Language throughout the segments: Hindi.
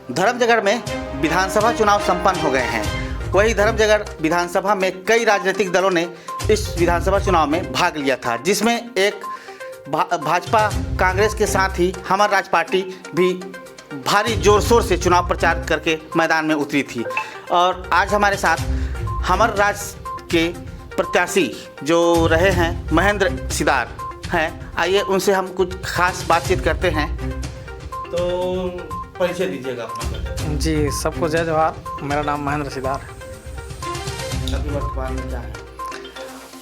धर्मजयगढ़ में विधानसभा चुनाव संपन्न हो गए हैं। वही धर्मजयगढ़ विधानसभा में कई राजनीतिक दलों ने इस विधानसभा चुनाव में भाग लिया था, जिसमें एक भाजपा कांग्रेस के साथ ही हमर राज पार्टी भी भारी जोर शोर से चुनाव प्रचार करके मैदान में उतरी थी। और आज हमारे साथ हमर राज के प्रत्याशी जो रहे हैं महेंद्र सिदार हैं। आइए उनसे हम कुछ खास बातचीत करते हैं। तो परिचय दीजिएगा अपना। जी, सबको जय जवाहर। मेरा नाम महेंद्र सिदार है। अभी वर्तमान में क्या है?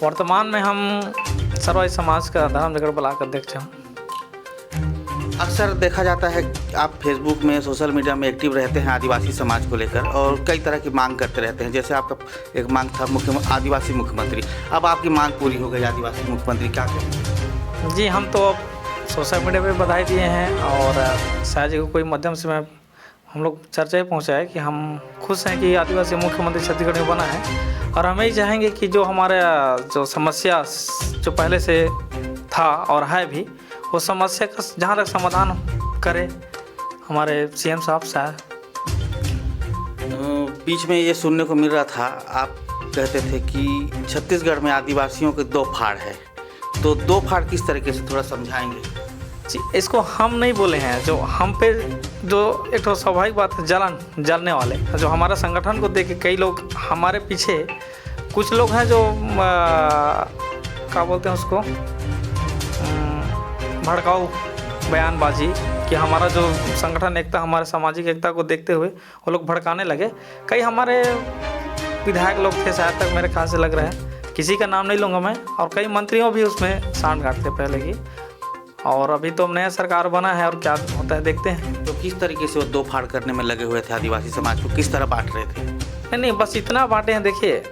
वर्तमान में हम सर्वाई समाज का धर्मजयगढ़ ब्लॉक अध्यक्ष हैं। अक्सर देखा जाता है कि आप फेसबुक में, सोशल मीडिया में एक्टिव रहते हैं आदिवासी समाज को लेकर और कई तरह की मांग करते रहते हैं। जैसे आपका एक मांग था आदिवासी मुख्यमंत्री, अब आपकी मांग पूरी हो गई, आदिवासी मुख्यमंत्री, क्या करें? जी, हम तो अब सोशल मीडिया पे बधाई दिए हैं और शायद ही कोई माध्यम से हम लोग चर्चा ही पहुँचाए कि हम खुश हैं कि आदिवासी मुख्यमंत्री छत्तीसगढ़ में बना है। और हम यही चाहेंगे कि जो हमारे जो समस्या जो पहले से था और है भी, वो समस्या का जहाँ तक समाधान करे हमारे सीएम साहब शायद। बीच में ये सुनने को मिल रहा था, आप कहते थे कि छत्तीसगढ़ में आदिवासियों के दो फाड़ है, तो दो फाड़ किस तरीके से, थोड़ा समझाएंगे? जी, इसको हम नहीं बोले हैं, जो हम पे जो एक तो स्वाभाविक बात है, जलने वाले जो हमारा संगठन को देख के कई लोग हमारे पीछे, कुछ लोग हैं जो क्या बोलते हैं उसको, भड़काऊ बयानबाजी कि हमारा जो संगठन एकता, हमारे सामाजिक एकता को देखते हुए वो लोग भड़काने लगे। कई हमारे विधायक लोग थे, शायद तक मेरे ख्याल से लग रहा है, किसी का नाम नहीं लूँगा मैं, और कई मंत्रियों भी उसमें सांठ गांठ थे पहले की। और अभी तो नया सरकार बना है और क्या होता है देखते हैं। तो किस तरीके से वो दो फाड़ करने में लगे हुए थे? आदिवासी समाज को किस तरह बांट रहे थे? नहीं, बस इतना बांटे हैं। देखिए,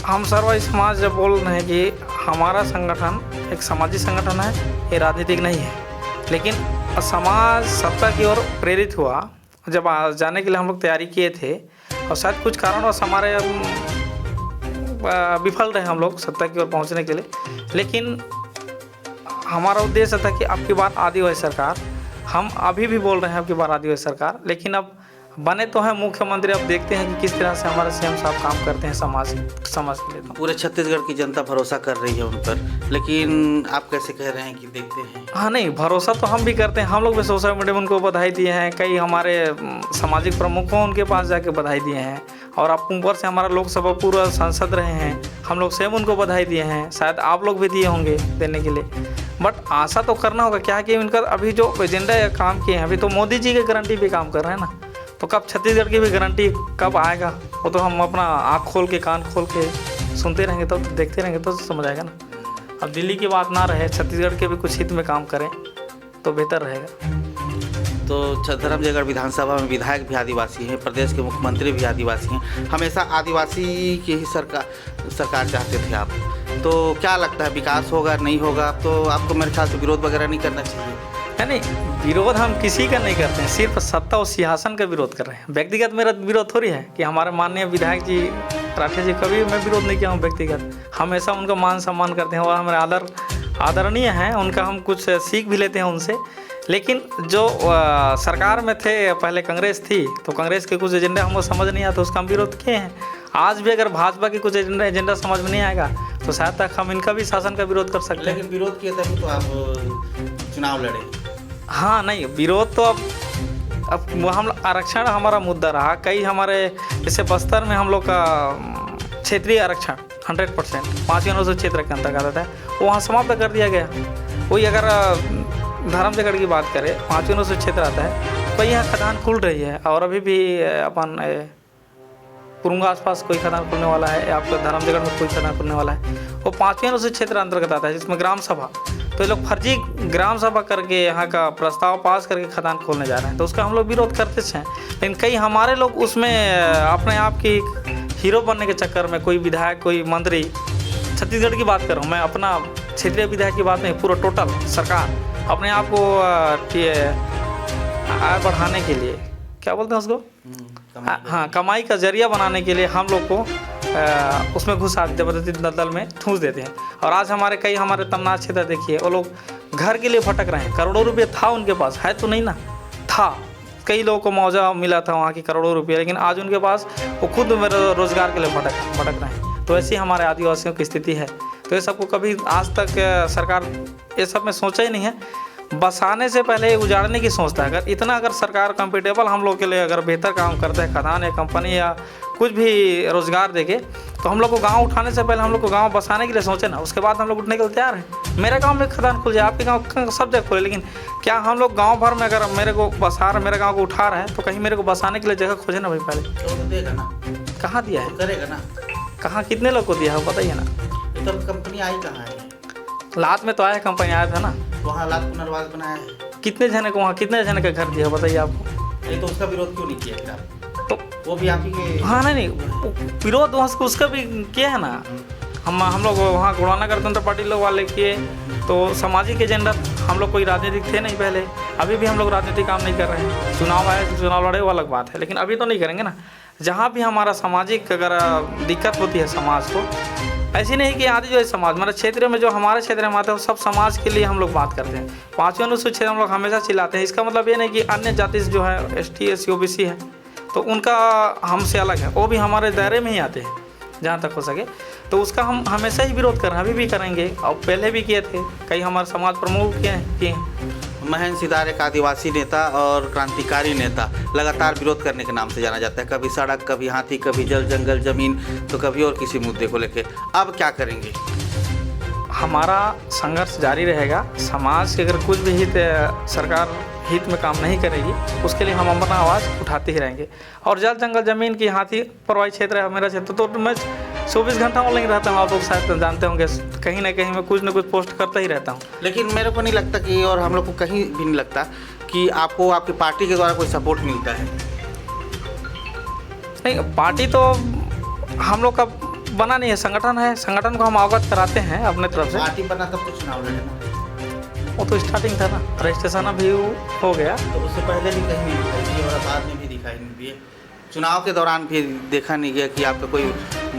हम सर्वाई समाज जब बोल रहे हैं कि हमारा संगठन एक सामाजिक संगठन है, ये राजनीतिक नहीं है, लेकिन समाज सत्ता की ओर प्रेरित हुआ जब जाने के लिए हम लोग तैयारी किए थे, और शायद कुछ कारणवश हमारे विफल रहे हम लोग सत्ता की ओर पहुंचने के लिए। लेकिन हमारा उद्देश्य था कि अब की बार आदिवासी सरकार, हम अभी भी बोल रहे हैं अब की बार आदिवासी सरकार, लेकिन अब बने तो हैं मुख्यमंत्री। अब देखते हैं कि किस तरह से हमारे सीएम साहब काम करते हैं समाज के लिए। पूरे छत्तीसगढ़ की जनता भरोसा कर रही है उन पर, लेकिन आप कैसे कह रहे हैं कि देखते हैं? हाँ, नहीं, भरोसा तो हम भी करते हैं। हम लोग भी सोशल मीडिया में उनको बधाई दिए हैं, कई हमारे सामाजिक प्रमुखों उनके पास जाके बधाई दिए हैं, और आप ऊपर से हमारा लोकसभा पूरा सांसद रहे हैं, हम लोग सेम उनको बधाई दिए हैं। शायद आप लोग भी दिए होंगे देने के लिए, बट आशा तो करना होगा। क्या कि उनका अभी जो एजेंडा काम किए हैं, अभी तो मोदी जी के गारंटी पे काम कर रहे हैं ना, तो कब छत्तीसगढ़ की भी गारंटी कब आएगा, वो तो हम अपना आँख खोल के, कान खोल के सुनते रहेंगे, तो देखते रहेंगे तो समझ आएगा ना। अब दिल्ली की बात ना रहे, छत्तीसगढ़ के भी कुछ हित में काम करें तो बेहतर रहेगा। तो धर्मजयगढ़ विधानसभा में विधायक भी आदिवासी हैं, प्रदेश के मुख्यमंत्री भी आदिवासी हैं, हमेशा आदिवासी की ही सरकार चाहते थे आप, तो क्या लगता है विकास होगा नहीं होगा? तो आपको मेरे ख्याल से विरोध वगैरह नहीं करना चाहिए। नहीं, विरोध हम किसी का नहीं करते हैं, सिर्फ सत्ता और सिंहासन का विरोध कर रहे हैं। व्यक्तिगत मेरा विरोध थोड़ी है कि हमारे माननीय विधायक जी राठे जी, कभी मैं विरोध नहीं किया हूँ व्यक्तिगत। हमेशा उनका मान सम्मान करते हैं और हमारे आदरणीय हैं, उनका हम कुछ सीख भी लेते हैं उनसे। लेकिन जो सरकार में थे, पहले कांग्रेस थी, तो कांग्रेस के कुछ एजेंडा हमको समझ नहीं आता, उसका हम विरोध किए हैं। आज भी अगर भाजपा की कुछ एजेंडा समझ में नहीं आएगा तो शायद तक हम इनका भी शासन का विरोध कर सकते हैं। लेकिन विरोध किए तभी तो आप चुनाव लड़े। हाँ, नहीं, विरोध तो अब हम आरक्षण हमारा मुद्दा रहा। कई हमारे जैसे बस्तर में हम लोग का क्षेत्रीय आरक्षण 100% 5 अनुसूचित क्षेत्र के अंतर्गत आता है, वो वहाँ समाप्त कर दिया गया। वही अगर धर्मजयगढ़ की बात करें, 5 अनुसूचित क्षेत्र आता है, तो यहाँ खदान खुल रही है, और अभी भी अपन पुरुंगा आसपास कोई खदान खुलने वाला है, आपको धर्मजयगढ़ में कोई खदान खुलने वाला है। वो 5वें अनुसूचित क्षेत्र अंतर्गत आता है, जिसमें ग्राम सभा, तो ये लोग फर्जी ग्राम सभा करके यहाँ का प्रस्ताव पास करके खदान खोलने जा रहे हैं, तो उसका हम लोग विरोध करते हैं। लेकिन कई हमारे लोग उसमें अपने आप की हीरो बनने के चक्कर में, कोई विधायक, कोई मंत्री, छत्तीसगढ़ की बात कर रहा हूँ मैं, अपना क्षेत्रीय विधायक की बात नहीं, पूरा टोटल सरकार अपने आप को आय बढ़ाने के लिए, क्या बोलते हैं उसको, हाँ, कमाई का जरिया बनाने के लिए हम लोग को उसमें घुसा जबरदस्ती दलदल में ठूंस देते हैं। और आज हमारे तमनाश क्षेत्र देखिए, वो लोग घर के लिए भटक रहे हैं। करोड़ों रुपये था उनके पास, है तो नहीं ना, था, कई लोगों को मुआवजा मिला था वहाँ की करोड़ों रुपये, लेकिन आज उनके पास वो खुद मेरे रोज़गार के लिए भटक रहे हैं। तो ऐसी हमारे आदिवासियों की स्थिति है। तो ये सबको कभी आज तक सरकार ये सब में सोचा ही नहीं है। बसाने से पहले उजाड़ने की सोचता है। अगर सरकार कंफर्टेबल हम लोग के लिए अगर बेहतर काम करता है, खदान या कंपनी या कुछ भी रोज़गार देके, तो हम लोग को गांव उठाने से पहले हम लोग को गांव बसाने के लिए सोचे ना, उसके बाद हम लोग उठने के लिए तैयार हैं। मेरे गांव में खदान खुल जाए, आपके गांव सब जगह खुले, लेकिन क्या हम लोग गांव भर में अगर मेरे को मेरे गांव को उठा रहे हैं, तो कहीं मेरे को बसाने के लिए जगह खोजे ना भाई पहले। तो देगा ना, कहाँ दिया है, करेगा ना, कहाँ कितने लोग को दिया है बताइए ना। तो कंपनी आई कहाँ है? लात में तो आया, कंपनी आया था ना, वहाँ लात पुनर्वास बनाया है। कितने जने को वहाँ कितने जने का घर दिया बताइए आपको। ये तो उसका विरोध क्यों नहीं किया फिर आप? तो वो भी आप ही के। हाँ नहीं विरोध वहाँ उसका भी किया है ना। हम लोग वहाँ गुड़ाना गणतंत्र पार्टी लोग वाले किए, तो सामाजिक एजेंडा, हम लोग कोई राजनीतिक थे नहीं पहले, अभी भी हम लोग राजनीतिक काम नहीं कर रहे हैं। चुनाव आए तो चुनाव लड़े वो अलग बात है, लेकिन अभी तो नहीं करेंगे ना। जहाँ भी हमारा सामाजिक अगर दिक्कत होती है समाज को, ऐसी नहीं कि आदि जो समाज हमारे क्षेत्र में, जो हमारे क्षेत्र में आते हैं, सब समाज के लिए हम लोग बात करते हैं। 5वें अनुसूचित क्षेत्र हम लोग हमेशा चिल्लाते हैं। इसका मतलब ये नहीं कि अन्य जाति से जो है ST SC OBC है तो उनका हमसे अलग है, वो भी हमारे दायरे में ही आते हैं जहाँ तक हो सके। तो उसका हम हमेशा ही विरोध कर रहे हैं, अभी भी करेंगे और पहले भी किए थे। कई हमारे समाज प्रमुख किए। महेंद्र सिदार एक आदिवासी नेता और क्रांतिकारी नेता, लगातार विरोध करने के नाम से जाना जाता है। कभी सड़क, कभी हाथी, कभी जल जंगल जमीन, तो कभी और किसी मुद्दे को लेके। अब क्या करेंगे? हमारा संघर्ष जारी रहेगा। समाज के अगर कुछ भी हित सरकार हित में काम नहीं करेगी, उसके लिए हम अपना आवाज़ उठाते ही रहेंगे। और जल जंगल जमीन की हाथी परवाही क्षेत्र है मेरा क्षेत्र, तो मैं 24 घंटा ऑनलाइन रहता हूँ। आप लोग शायद जानते होंगे, कहीं ना कहीं मैं कुछ ना कुछ पोस्ट करता ही रहता हूँ। लेकिन मेरे को नहीं लगता कि, और हम लोग को कहीं भी नहीं लगता कि आपको आपकी पार्टी के द्वारा कोई सपोर्ट मिलता है। नहीं, पार्टी तो हम लोग का बना नहीं है, संगठन है। संगठन को हम अवगत कराते हैं अपने तरफ से। पार्टी बना तब तो चुनाव लड़ना, वो तो स्टार्टिंग था ना, रजिस्ट्रेशन भी हो गया। तो उससे पहले भी कहीं नहीं दिखाई दी और बाद में भी दिखाई नहीं दिए। चुनाव के दौरान भी देखा नहीं गया कि आपका कोई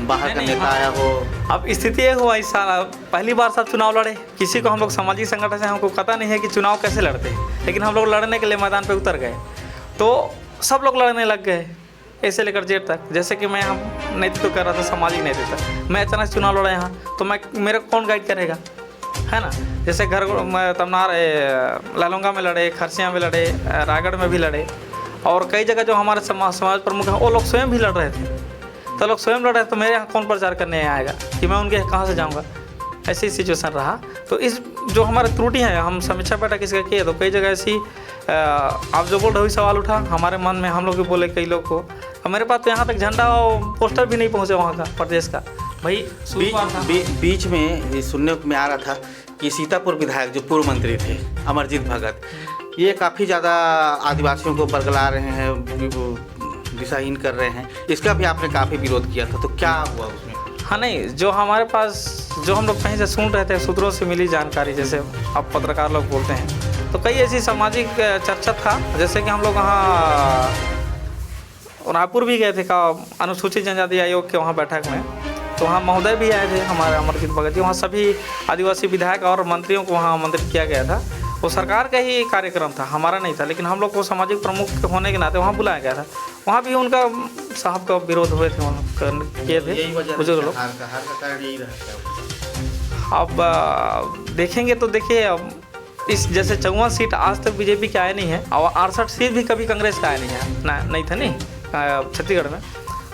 बाहर का नेता आया हो। अब स्थिति ये हुआ, इस साल पहली बार सब चुनाव लड़े। किसी को हम लोग सामाजिक संगठन से हमको पता नहीं है कि चुनाव कैसे लड़ते हैं, लेकिन हम लोग लड़ने के लिए मैदान पे उतर गए, तो सब लोग लड़ने लग गए ऐसे लेकर जेठ तक। जैसे कि मैं हम नेतृत्व कर रहा था, सामाजिक नेतृत्व, मैं अचानक चुनाव लड़ा यहाँ, तो मेरे को कौन गाइड करेगा, है ना। जैसे घर तमनार लालूंगा में लड़े, खरसिया में लड़े, रायगढ़ में भी लड़े, और कई जगह जो हमारे समाज प्रमुख हैं वो लोग स्वयं भी लड़ रहे थे। तो लोग स्वयं लड़ रहे, तो मेरे यहाँ कौन प्रचार करने आएगा कि मैं उनके कहाँ से जाऊँगा। ऐसी सिचुएशन रहा। तो इस जो हमारे त्रुटि है, हम समीक्षा बैठक इसका किए, तो कई जगह ऐसी आप जो बोल रहे हो सवाल उठा हमारे मन में। हम लोग भी बोले कई लोग को, मेरे पास तो यहाँ तक झंडा और पोस्टर भी नहीं पहुँचे वहाँ का, प्रदेश का भाई। बीच में ये सुनने में आ रहा था कि सीतापुर विधायक जो पूर्व मंत्री थे अमरजीत भगत, ये काफ़ी ज़्यादा आदिवासियों को बरगला रहे हैं, दिशाहीन कर रहे हैं। इसका भी आपने काफ़ी विरोध किया था, तो क्या हुआ उसमें? हाँ नहीं, जो हमारे पास जो हम लोग कहीं से सुन रहे थे, सूत्रों से मिली जानकारी, जैसे अब पत्रकार लोग बोलते हैं, तो कई ऐसी सामाजिक चर्चा था। जैसे कि हम लोग वहाँ रायपुर भी गए थे का अनुसूचित जनजाति आयोग के वहाँ बैठक में, तो वहाँ महोदय भी आए थे हमारे अमरजीत भगत जी। वहाँ सभी आदिवासी विधायक और मंत्रियों को वहाँ आमंत्रित किया गया था। वो सरकार का ही कार्यक्रम था, हमारा नहीं था, लेकिन हम लोग को सामाजिक प्रमुख होने के नाते वहाँ बुलाया गया था। वहाँ भी उनका साहब का विरोध हुए थे, किए थे बुजुर्ग लोग। अब देखेंगे तो देखिए, अब इस जैसे 54 सीट आज तक बीजेपी के आए नहीं है, और 68 सीट भी कभी कांग्रेस का आया नहीं है, नहीं था नहीं छत्तीसगढ़ में।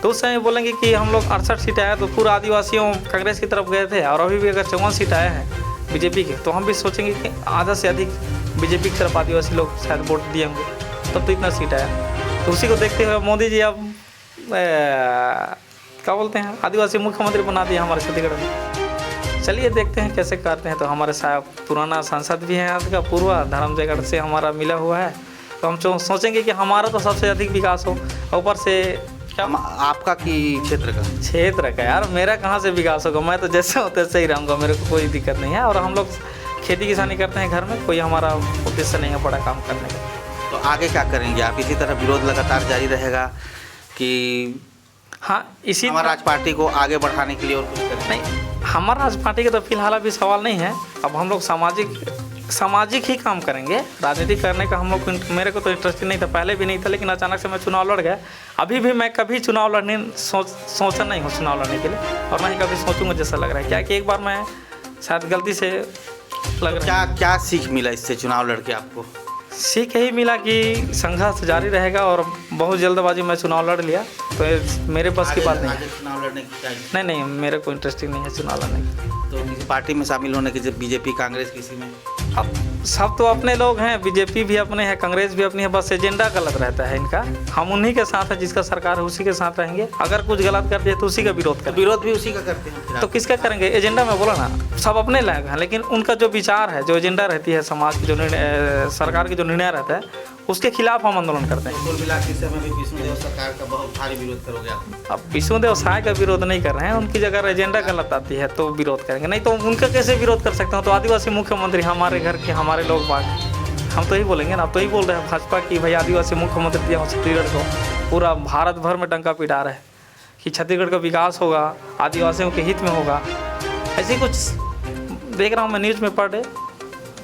तो उस समय बोलेंगे कि हम लोग 68 सीट आया तो पूरा आदिवासियों कांग्रेस की तरफ गए थे, और अभी भी अगर 54 सीट आए हैं बीजेपी के, तो हम भी सोचेंगे कि आधा से अधिक बीजेपी की तरफ आदिवासी लोग शायद वोट दिए होंगे, तब तो इतना सीट आया। तो उसी को देखते हुए मोदी जी अब क्या बोलते हैं, आदिवासी मुख्यमंत्री बना दिया हमारे छत्तीसगढ़ में। चलिए देखते हैं कैसे करते हैं। तो हमारे साहब पुराना सांसद भी हैं, आज का पूर्व धर्मजयगढ़ से हमारा मिला हुआ है, तो हम सोचेंगे कि हमारा तो सबसे अधिक विकास हो। ऊपर से आपका कि क्षेत्र का यार, मेरा कहाँ से विकास होगा, मैं तो जैसे हो तैसे ही रहूँगा, मेरे को कोई दिक्कत नहीं है। और हम लोग खेती किसानी करते हैं घर में, कोई हमारा उद्देश्य नहीं है बड़ा काम करने का। तो आगे क्या करेंगे आप? इसी तरह विरोध लगातार जारी रहेगा कि हाँ, इसी हमारा राज पार्टी को आगे बढ़ाने के लिए और कुछ करें? नहीं, हमारा राज पार्टी का तो फिलहाल अभी सवाल नहीं है। अब हम लोग सामाजिक सामाजिक ही काम करेंगे। राजनीति करने का हम लोग को, मेरे को तो इंटरेस्ट ही नहीं था, पहले भी नहीं था, लेकिन अचानक से मैं चुनाव लड़ गया। अभी भी मैं कभी चुनाव लड़ने सोचा नहीं हूँ चुनाव लड़ने के लिए, और ना ही कभी सोचूंगा जैसा लग रहा है। क्या कि एक बार मैं शायद गलती से लग रहा है। क्या सीख मिला इससे चुनाव लड़के आपको? सीख यही मिला कि संघर्ष जारी रहेगा, और बहुत जल्दबाजी में चुनाव लड़ लिया तो मेरे बस की बात नहीं है। चुनाव लड़ने की नहीं, मेरे को इंटरेस्टिंग नहीं है चुनाव लड़ने की। तो किसी पार्टी में शामिल होने की, जब बीजेपी कांग्रेस किसी में? अब सब तो अपने लोग हैं, बीजेपी भी अपने हैं, कांग्रेस भी अपनी है, बस एजेंडा गलत रहता है इनका। हम उन्हीं के साथ है, जिसका सरकार है उसी के साथ रहेंगे। अगर कुछ गलत कर दिया तो उसी का विरोध करें। विरोध भी उसी का करते हैं तो किसका करेंगे? एजेंडा में बोला ना, सब अपने लायक हैं, लेकिन उनका जो विचार है, जो एजेंडा रहती है, समाज की जो निर्णय, सरकार की जो निर्णय रहता है, उसके खिलाफ हम आंदोलन करते हैं। कुल मिला के इस समय भी विष्णुदेव सरकार का बहुत भारी विरोध करोगे आप? अब विष्णुदेव साय का विरोध नहीं कर रहे हैं, उनकी जगह एजेंडा गलत आती है तो विरोध करेंगे, नहीं तो उनका कैसे विरोध कर सकते हो? तो आदिवासी मुख्यमंत्री हमारे घर के, हमारे लोग बाग, हम तो ही बोलेंगे ना। अब तो ही बोल रहे हैं भाजपा की भाई आदिवासी मुख्यमंत्री दिया छत्तीसगढ़ को, पूरा भारत भर में डंका पिटा रहे हैं कि छत्तीसगढ़ का विकास होगा, आदिवासियों के हित में होगा। ऐसे ही कुछ देख रहा हूँ मैं न्यूज़ में पढ़ रहे,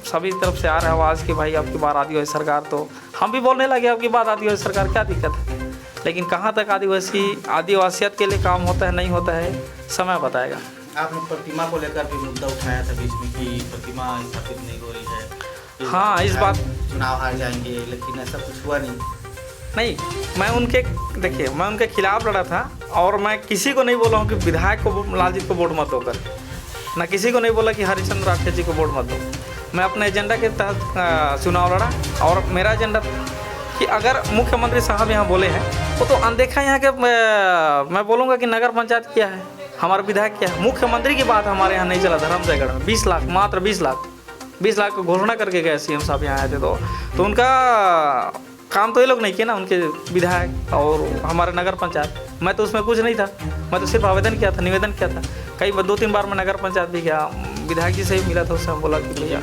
सभी तरफ से आ रहा है आवाज़ कि भाई अब की बार आदिवासी सरकार, तो हम भी बोलने लगे अब की बात आदिवासी सरकार, क्या दिक्कत है? लेकिन कहाँ तक आदिवासियत के लिए काम होता है, नहीं होता है, समय बताएगा। आपने प्रतिमा को लेकर भी मुद्दा उठाया था बीच में कि प्रतिमा स्थापित नहीं हो रही है। हाँ, इस बात चुनाव हार जाएंगे, लेकिन ऐसा कुछ हुआ नहीं। मैं उनके खिलाफ लड़ा था, और मैं किसी को नहीं बोला हूँ कि विधायक को, लालजीत को वोट मत दो कर, ना किसी को नहीं बोला कि हरिचंद्र राठौर जी को वोट मत दो। मैं अपने एजेंडा के तहत चुनाव लड़ा, और मेरा एजेंडा कि अगर मुख्यमंत्री साहब यहाँ बोले हैं वो तो अनदेखा यहाँ के, मैं बोलूँगा कि नगर पंचायत क्या है, हमारा विधायक क्या है। मुख्यमंत्री की बात हमारे यहाँ नहीं चला। धर्मजयगढ़ में 20 लाख, मात्र 20 लाख को घोषणा करके गए सीएम साहब यहाँ आए थे, तो उनका काम तो ये लोग नहीं किए ना, उनके विधायक और हमारे नगर पंचायत। मैं तो उसमें कुछ नहीं था, मैं तो सिर्फ आवेदन किया था, निवेदन किया था। कई 2-3 बार मैं नगर पंचायत भी गया, विधायक जी से भी मिला था, उससे हम बोला कि भैया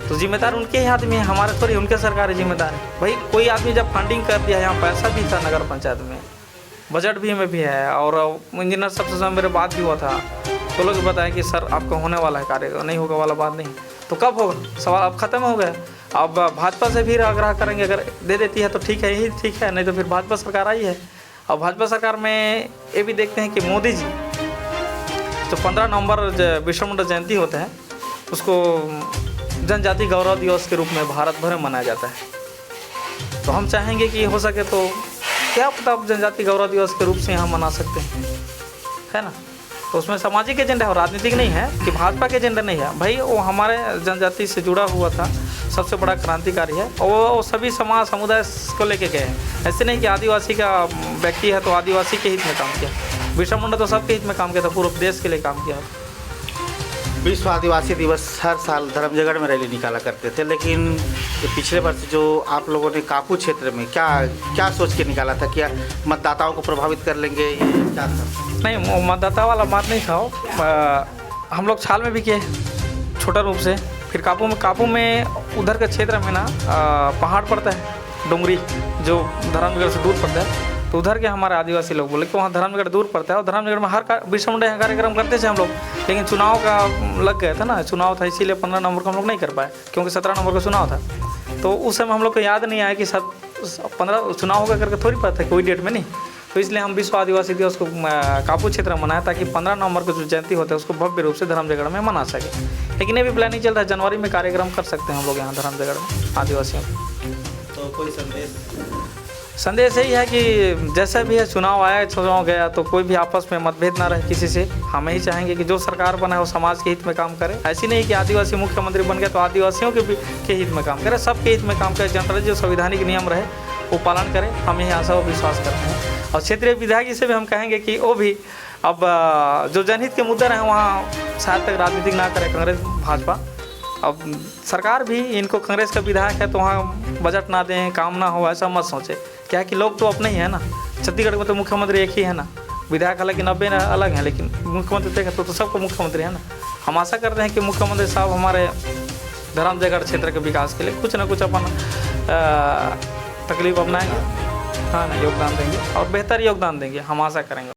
तो जिम्मेदार उनके ही आदमी है, हमारे थोड़ी, उनके सरकार है जिम्मेदार है। भाई कोई आदमी जब फंडिंग कर दिया, यहाँ पैसा भी था नगर पंचायत में, बजट भी में भी है, और इंजीनियर सबसे समय मेरे बात भी हुआ था, तो लोग बताया कि सर आपका होने वाला है कार्य, नहीं होगा वाला बात नहीं। तो कब होगा? सवाल अब ख़त्म हो गया। अब भाजपा से भी आग्रह करेंगे, अगर दे देती है तो ठीक है, यही ठीक है, नहीं तो फिर भाजपा सरकार आई है। अब भाजपा सरकार में ये भी देखते हैं कि मोदी जी तो 15 नवंबर बिरसा मुंडा जयंती होता है, उसको जनजाति गौरव दिवस के रूप में भारत भर में मनाया जाता है। तो हम चाहेंगे कि हो सके तो क्या पता आप जनजाति गौरव दिवस के रूप से यहाँ मना सकते हैं, है ना। तो उसमें सामाजिक एजेंडा है, राजनीतिक नहीं है कि भाजपा के एजेंडा नहीं है। भाई वो हमारे जनजाति से जुड़ा हुआ था, सबसे बड़ा क्रांतिकारी है, और वो सभी समाज समुदाय को लेके गए हैं। ऐसे नहीं कि आदिवासी का व्यक्ति है तो आदिवासी के हित में काम किया, बिरसा मुंडा तो सबके हित में काम किया था, पूरे देश के लिए काम किया। विश्व आदिवासी दिवस हर साल धर्मजयगढ़ में रैली निकाला करते थे, लेकिन पिछले वर्ष जो आप लोगों ने कापू क्षेत्र में क्या सोच के निकाला था? क्या मतदाताओं को प्रभावित कर लेंगे, ये क्या था? नहीं, मतदाता वाला बात नहीं था। हम लोग छाल में भी किए छोटा रूप से, फिर कापू में उधर के क्षेत्र में ना पहाड़ पड़ता है, डोंगरी, जो धर्मजयगढ़ से दूर पड़ता है, तो उधर के हमारे आदिवासी लोग बोले कि वहाँ धर्मजयगढ़ दूर पड़ता है, और धर्मजयगढ़ में हर बिरसा मुंडा यहाँ कार्यक्रम करते थे हम लोग, लेकिन चुनाव का लग गया था ना, चुनाव था, इसीलिए 15 नवंबर को हम लोग नहीं कर पाए, क्योंकि 17 नवंबर को चुनाव था। तो उस समय हम लोग को याद नहीं आया कि 15 चुनाव होगा करके थोड़ी पता था, कोई डेट में नहीं। तो इसलिए हम विश्व आदिवासी दिवस को कापू क्षेत्र में मनाया, ताकि 15 नवंबर को जो जयंती होता है उसको भव्य रूप से धर्मजयगढ़ में मना सके। लेकिन ये भी प्लानिंग चल रहा है, जनवरी में कार्यक्रम कर सकते हैं हम लोग यहाँ धर्मजयगढ़ में आदिवासियों। तो कोई संदेश यही है कि जैसे भी है, चुनाव आया, चुनाव गया, तो कोई भी आपस में मतभेद ना रहे किसी से। हमें ही चाहेंगे कि जो सरकार बना है वो समाज के हित में काम करे। ऐसी नहीं कि आदिवासी मुख्यमंत्री बन गया तो आदिवासियों के हित में काम करे, सबके हित में काम करे। जनता जो संवैधानिक नियम रहे वो पालन करें, हम यही आशा और विश्वास करते हैं। और क्षेत्रीय विधायक जी से भी हम कहेंगे कि वो भी अब जो जनहित के मुद्दे रहे वहाँ शायद तक राजनीतिक ना करे कांग्रेस भाजपा। अब सरकार भी इनको, कांग्रेस का विधायक है तो वहाँ बजट ना दें, काम ना हो, ऐसा मत सोचे। क्या है कि लोग तो अपने ही है ना, छत्तीसगढ़ में तो मुख्यमंत्री एक ही है ना, विधायक हालांकि 90 अलग हैं, लेकिन मुख्यमंत्री देखें तो सबको मुख्यमंत्री है ना। हम आशा करते हैं कि मुख्यमंत्री साहब हमारे धर्मजयगढ़ क्षेत्र के विकास के लिए कुछ ना कुछ अपन तकलीफ अपनाएंगे, हाँ ना, योगदान देंगे और बेहतर योगदान देंगे, हम आशा करेंगे।